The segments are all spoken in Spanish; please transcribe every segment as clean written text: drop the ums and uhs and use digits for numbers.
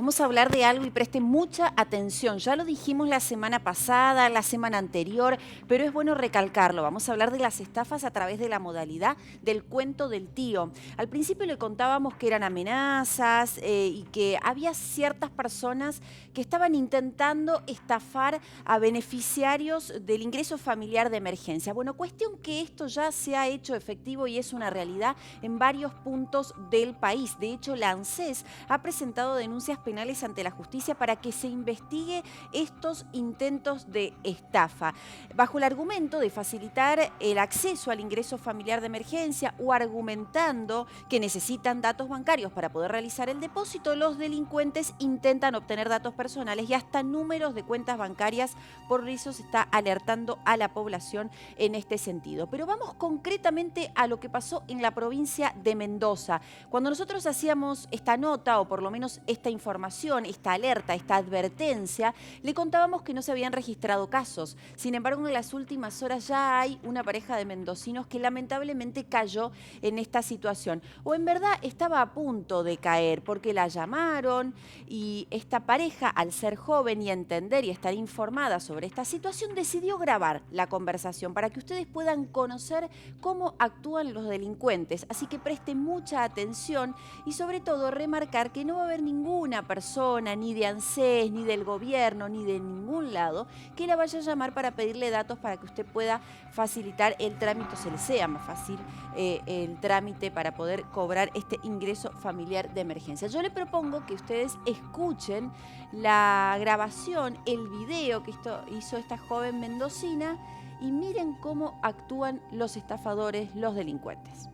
Vamos a hablar de algo y preste mucha atención. Ya lo dijimos la semana pasada, la semana anterior, pero es bueno recalcarlo. Vamos a hablar de las estafas a través de la modalidad del cuento del tío. Al principio le contábamos que eran amenazas y que había ciertas personas que estaban intentando estafar a beneficiarios del ingreso familiar de emergencia. Bueno, cuestión que esto ya se ha hecho efectivo y es una realidad en varios puntos del país. De hecho, la ANSES ha presentado denuncias penales ante la justicia para que se investigue estos intentos de estafa, bajo el argumento de facilitar el acceso al ingreso familiar de emergencia o argumentando que necesitan datos bancarios para poder realizar el depósito. Los delincuentes intentan obtener datos personales y hasta números de cuentas bancarias. Por eso se está alertando a la población en este sentido. Pero vamos concretamente a lo que pasó en la provincia de Mendoza. Cuando nosotros hacíamos esta nota, o por lo menos esta información, esta alerta, esta advertencia, le contábamos que no se habían registrado casos. Sin embargo, en las últimas horas ya hay una pareja de mendocinos que lamentablemente cayó en esta situación. O en verdad estaba a punto de caer porque la llamaron y esta pareja, al ser joven y entender y estar informada sobre esta situación, decidió grabar la conversación para que ustedes puedan conocer cómo actúan los delincuentes. Así que presten mucha atención y sobre todo remarcar que no va a haber ninguna persona, ni de ANSES, ni del gobierno, ni de ningún lado, que la vaya a llamar para pedirle datos para que usted pueda facilitar el trámite, o se le sea más fácil el trámite para poder cobrar este ingreso familiar de emergencia. Yo le propongo que ustedes escuchen la grabación, el video que hizo esta joven mendocina y miren cómo actúan los estafadores, los delincuentes.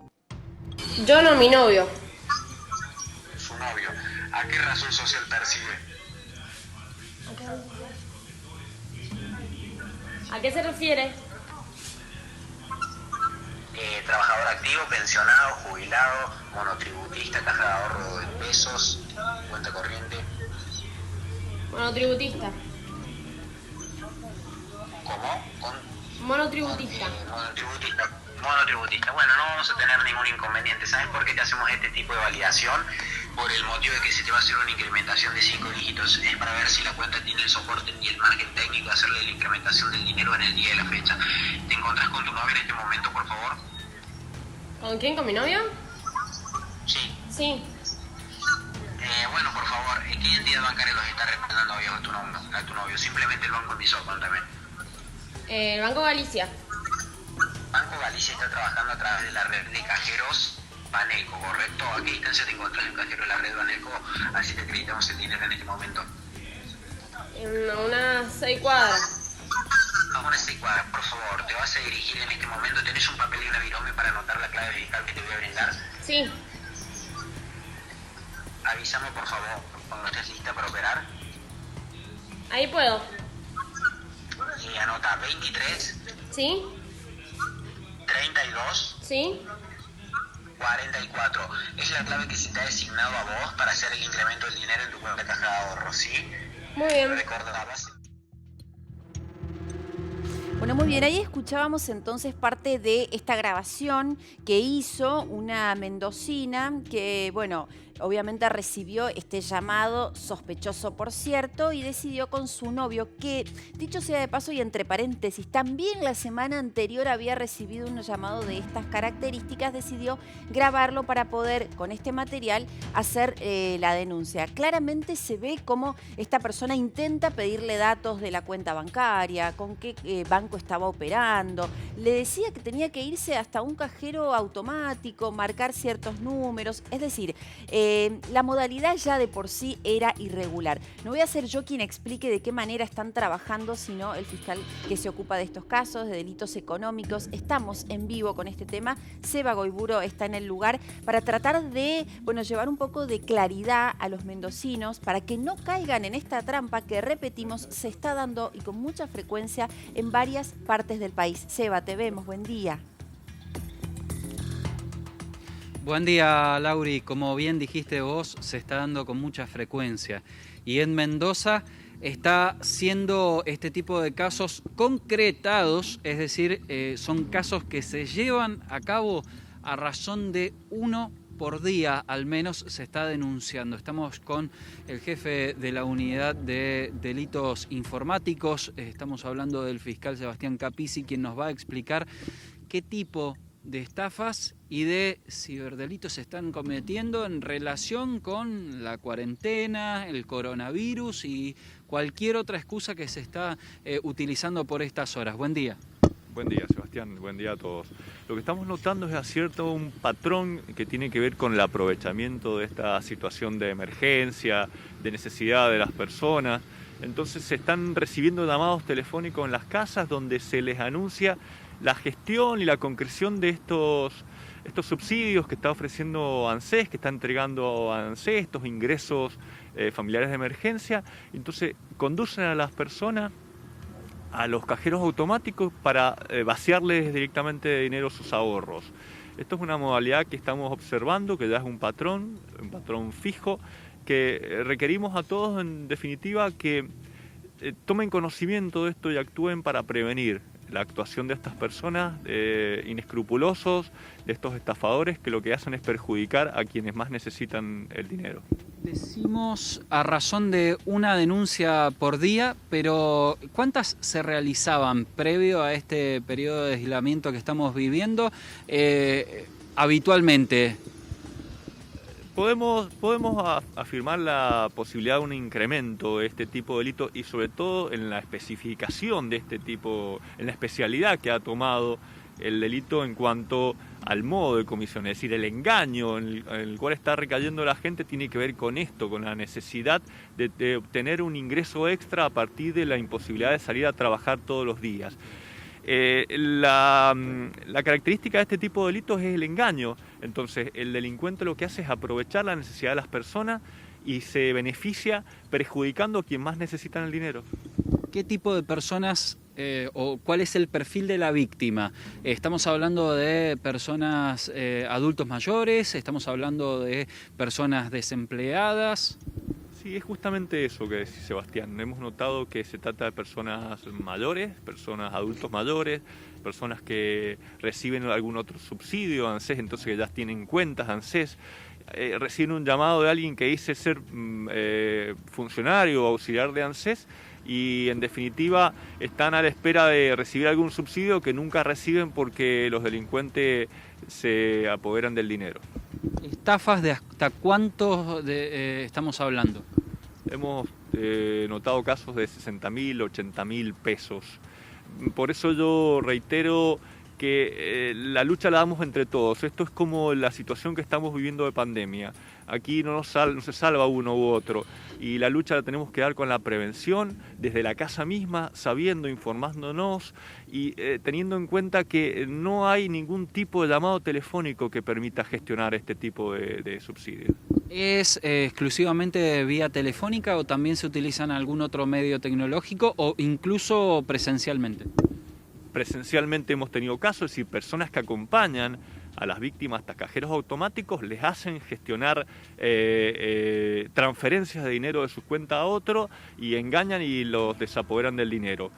Yo no, mi novio. Su novio. ¿A qué razón social percibe? ¿A qué se refiere? Trabajador activo, pensionado, jubilado, monotributista, caja de ahorro de pesos, cuenta corriente. Monotributista. ¿Cómo? Monotributista. Monotributista. Bueno, no vamos a tener ningún inconveniente. ¿Sabes por qué te hacemos este tipo de validación? Por el motivo de que se te va a hacer una incrementación de 5 dígitos. Es para ver si la cuenta tiene el soporte y el margen técnico de hacerle la incrementación del dinero en el día de la fecha. ¿Te encontrás con tu novio en este momento, por favor? ¿Con quién? ¿Con mi novio? Sí. Sí. Bueno, por favor, ¿qué entidad bancaria los está respaldando a tu novio? Simplemente el banco emisor, contame. El Banco Galicia. Banco Galicia está trabajando a través de la red de cajeros Banelco, ¿correcto? ¿A qué distancia te encuentras en un cajero de la red Banelco? Así te acreditamos el dinero en este momento. En unas 6 cuadras. A unas 6 cuadras, por favor, te vas a dirigir en este momento. ¿Tenés un papel y una virome para anotar la clave fiscal que te voy a brindar? Sí. Avísame, por favor, cuando estés lista para operar. Ahí puedo. Y anota 23, ¿Sí? 32, ¿Sí? 44. Es la clave que se te ha designado a vos para hacer el incremento del dinero en tu cuenta de caja de ahorro, ¿sí? Muy bien. Recordabas. Bueno, muy bien, ahí escuchábamos entonces parte de esta grabación que hizo una mendocina que, bueno, obviamente recibió este llamado sospechoso, por cierto, y decidió con su novio, que, dicho sea de paso y entre paréntesis, también la semana anterior había recibido un llamado de estas características, decidió grabarlo para poder, con este material, hacer la denuncia. Claramente se ve cómo esta persona intenta pedirle datos de la cuenta bancaria, con qué banco estaba operando, le decía que tenía que irse hasta un cajero automático, marcar ciertos números, es decir, la modalidad ya de por sí era irregular. No voy a ser yo quien explique de qué manera están trabajando, sino el fiscal que se ocupa de estos casos, de delitos económicos. Estamos en vivo con este tema. Seba Goiburo está en el lugar para tratar de, bueno, llevar un poco de claridad a los mendocinos para que no caigan en esta trampa que, repetimos, se está dando y con mucha frecuencia en varias partes del país. Seba, te vemos. Buen día. Buen día, Lauri. Como bien dijiste vos, se está dando con mucha frecuencia. Y en Mendoza está siendo este tipo de casos concretados, es decir, son casos que se llevan a cabo a razón de 1 por día al menos se está denunciando. Estamos con el jefe de la unidad de delitos informáticos, estamos hablando del fiscal Sebastián Capizzi, quien nos va a explicar qué tipo de estafas y de ciberdelitos se están cometiendo en relación con la cuarentena, el coronavirus y cualquier otra excusa que se está utilizando por estas horas. Buen día. Buen día, Sebastián. Buen día a todos. Lo que estamos notando es acierto un patrón que tiene que ver con el aprovechamiento de esta situación de emergencia, de necesidad de las personas. Entonces se están recibiendo llamados telefónicos en las casas donde se les anuncia la gestión y la concreción de estos subsidios que está ofreciendo ANSES, que está entregando a ANSES, estos ingresos familiares de emergencia. Entonces conducen a las personas a los cajeros automáticos para vaciarles directamente de dinero sus ahorros. Esto es una modalidad que estamos observando, que ya es un patrón fijo, que requerimos a todos, en definitiva, que tomen conocimiento de esto y actúen para prevenir la actuación de estas personas inescrupulosos, de estos estafadores que lo que hacen es perjudicar a quienes más necesitan el dinero. Decimos a razón de una denuncia por día, pero ¿cuántas se realizaban previo a este periodo de aislamiento que estamos viviendo habitualmente? Podemos afirmar la posibilidad de un incremento de este tipo de delitos y sobre todo en la especificación de este tipo, en la especialidad que ha tomado el delito en cuanto al modo de comisión, es decir, el engaño en el cual está recayendo la gente tiene que ver con esto, con la necesidad de obtener un ingreso extra a partir de la imposibilidad de salir a trabajar todos los días. La característica de este tipo de delitos es el engaño. Entonces el delincuente lo que hace es aprovechar la necesidad de las personas y se beneficia perjudicando a quien más necesitan el dinero. ¿Qué tipo de personas o cuál es el perfil de la víctima? ¿Estamos hablando de personas adultos mayores? ¿Estamos hablando de personas desempleadas? Sí, es justamente eso que decís, Sebastián. Hemos notado que se trata de personas mayores, personas adultos mayores, personas que reciben algún otro subsidio, ANSES, entonces que ya tienen cuentas ANSES, reciben un llamado de alguien que dice ser funcionario o auxiliar de ANSES y en definitiva están a la espera de recibir algún subsidio que nunca reciben porque los delincuentes se apoderan del dinero. ¿Estafas de hasta cuánto estamos hablando? Hemos notado casos de 60.000, 80.000 pesos. Por eso yo reitero que la lucha la damos entre todos. Esto es como la situación que estamos viviendo de pandemia. Aquí no se salva uno u otro y la lucha la tenemos que dar con la prevención, desde la casa misma, sabiendo, informándonos y teniendo en cuenta que no hay ningún tipo de llamado telefónico que permita gestionar este tipo de subsidios. ¿Es exclusivamente vía telefónica o también se utilizan algún otro medio tecnológico o incluso presencialmente? Presencialmente hemos tenido casos, es decir, personas que acompañan a las víctimas hasta cajeros automáticos, les hacen gestionar transferencias de dinero de su cuenta a otro y engañan y los desapoderan del dinero.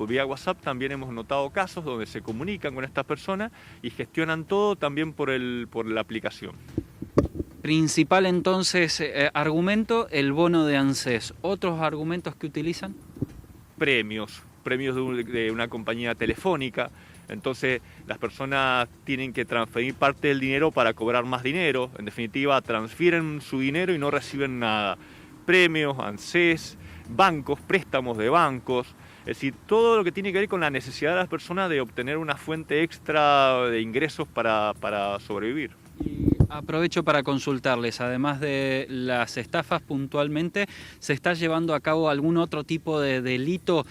Vía WhatsApp también hemos notado casos donde se comunican con estas personas y gestionan todo también por la aplicación. Principal entonces argumento, el bono de ANSES. ¿Otros argumentos que utilizan? Premios de una compañía telefónica. Entonces las personas tienen que transferir parte del dinero para cobrar más dinero. En definitiva, transfieren su dinero y no reciben nada. Premios, ANSES, bancos, préstamos de bancos. Es decir, todo lo que tiene que ver con la necesidad de las personas de obtener una fuente extra de ingresos para sobrevivir. Aprovecho para consultarles, además de las estafas puntualmente, ¿se está llevando a cabo algún otro tipo de delito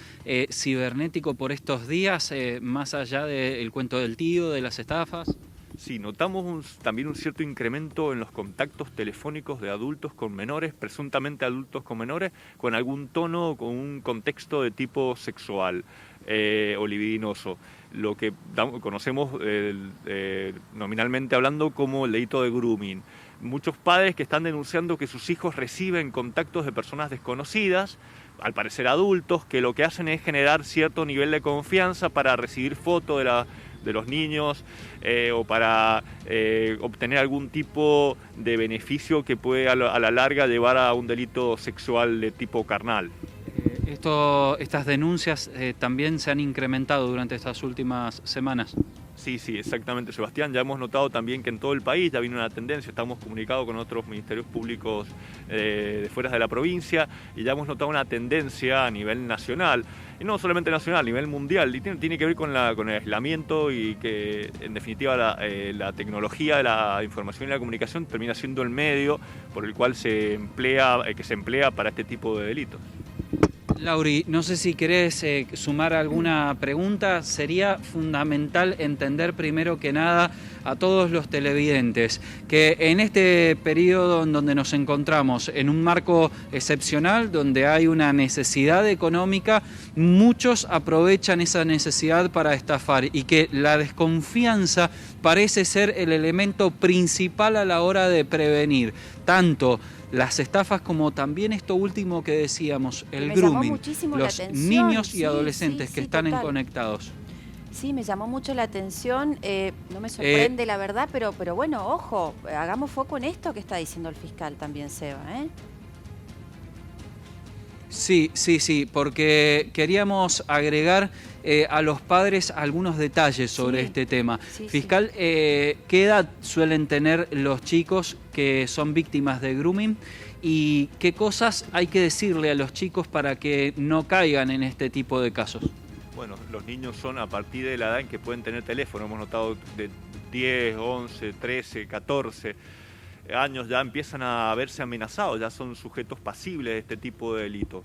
cibernético por estos días, más allá del cuento del tío, de las estafas? Sí, notamos también un cierto incremento en los contactos telefónicos de adultos con menores, presuntamente adultos con menores, con algún tono o con un contexto de tipo sexual o libidinoso. Lo que conocemos nominalmente hablando como el delito de grooming. Muchos padres que están denunciando que sus hijos reciben contactos de personas desconocidas, al parecer adultos, que lo que hacen es generar cierto nivel de confianza para recibir fotos de los niños o para obtener algún tipo de beneficio que puede a la larga llevar a un delito sexual de tipo carnal. Estas denuncias también se han incrementado durante estas últimas semanas. Sí, exactamente, Sebastián. Ya hemos notado también que en todo el país ya viene una tendencia. Estamos comunicados con otros ministerios públicos de fuera de la provincia y ya hemos notado una tendencia a nivel nacional. Y no solamente nacional, a nivel mundial. Y tiene que ver con el aislamiento y que, en definitiva, la tecnología de la información y la comunicación termina siendo el medio por el cual se emplea para este tipo de delitos. Lauri, no sé si querés sumar alguna pregunta. Sería fundamental entender primero que nada a todos los televidentes que en este periodo en donde nos encontramos, en un marco excepcional, donde hay una necesidad económica, muchos aprovechan esa necesidad para estafar y que la desconfianza parece ser el elemento principal a la hora de prevenir tanto las estafas como también esto último que decíamos, el grooming, los niños y adolescentes que están conectados. Sí, me llamó mucho la atención, no me sorprende la verdad, pero bueno, ojo, hagamos foco en esto que está diciendo el fiscal también, Seba, ¿eh? Sí, porque queríamos agregar a los padres algunos detalles sobre este tema. Fiscal, ¿qué edad suelen tener los chicos que son víctimas de grooming y qué cosas hay que decirle a los chicos para que no caigan en este tipo de casos? Bueno, los niños son a partir de la edad en que pueden tener teléfono. Hemos notado de 10, 11, 13, 14 años ya empiezan a verse amenazados, ya son sujetos pasibles de este tipo de delitos.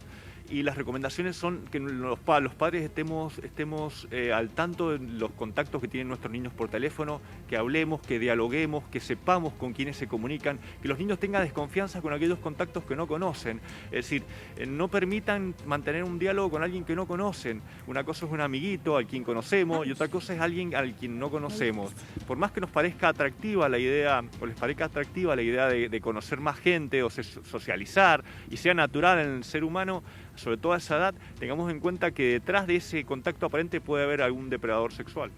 Y las recomendaciones son que los padres estemos al tanto de los contactos que tienen nuestros niños por teléfono, que hablemos, que dialoguemos, que sepamos con quiénes se comunican, que los niños tengan desconfianza con aquellos contactos que no conocen. Es decir, no permitan mantener un diálogo con alguien que no conocen. Una cosa es un amiguito al quien conocemos y otra cosa es alguien al quien no conocemos. Por más que nos parezca atractiva la idea, o les parezca atractiva la idea de conocer más gente o socializar y sea natural en el ser humano, sobre todo a esa edad, tengamos en cuenta que detrás de ese contacto aparente puede haber algún depredador sexual.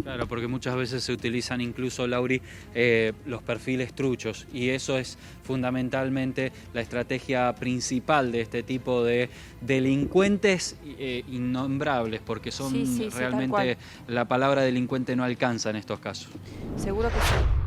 Claro, porque muchas veces se utilizan incluso, Lauri, los perfiles truchos y eso es fundamentalmente la estrategia principal de este tipo de delincuentes innombrables, porque son realmente la palabra delincuente no alcanza en estos casos. Seguro que sí.